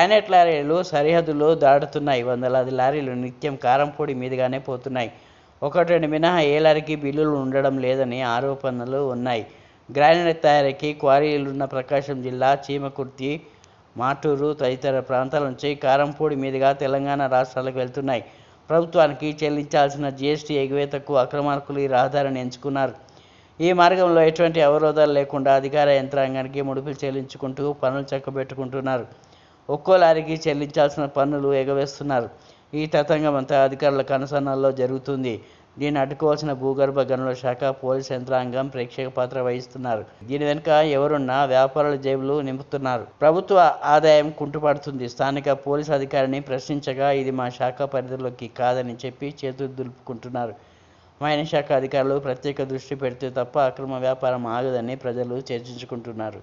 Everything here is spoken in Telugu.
గ్రానైట్ లారీలు సరిహద్దులు దాటుతున్నాయి. వందలాది లారీలు నిత్యం కారంపొడి మీదుగానే పోతున్నాయి. ఒకటి రెండు మినహా ఏ లారీకి బిల్లులు ఉండడం లేదని ఆరోపణలు ఉన్నాయి. గ్రానైట్ తయారీకి క్వారీలున్న ప్రకాశం జిల్లా చీమకుర్తి, మాటూరు తదితర ప్రాంతాల నుంచి కారంపొడి మీదుగా తెలంగాణ రాష్ట్రాలకు వెళ్తున్నాయి. ప్రభుత్వానికి చెల్లించాల్సిన జీఎస్టీ ఎగువేతకు అక్రమార్కులు ఈ రహదారిని ఎంచుకున్నారు. ఈ మార్గంలో ఎటువంటి అవరోధాలు లేకుండా అధికార యంత్రాంగానికి ముడుపులు చెల్లించుకుంటూ పనులు చక్కబెట్టుకుంటున్నారు. ఒక్కో లారీకి చెల్లించాల్సిన పన్నులు ఎగవేస్తున్నారు. ఈ తతంగమంతా అధికారుల కనుసన్నల్లో జరుగుతుంది. దీన్ని అడ్డుకోవాల్సిన భూగర్భ గనుల శాఖ, పోలీస్ యంత్రాంగం ప్రేక్షక పాత్ర వహిస్తున్నారు. దీని వెనుక ఎవరున్నా వ్యాపారుల జేబులు నింపుతున్నారు. ప్రభుత్వ ఆదాయం కుంటుపడుతుంది. స్థానిక పోలీసు అధికారిని ప్రశ్నించగా ఇది మా శాఖ పరిధిలోకి కాదని చెప్పి చేతులు దులుపుకుంటున్నారు. మైనింగ్ శాఖ అధికారులు ప్రత్యేక దృష్టి పెడితే తప్ప అక్రమ వ్యాపారం ఆగదని ప్రజలు చర్చించుకుంటున్నారు.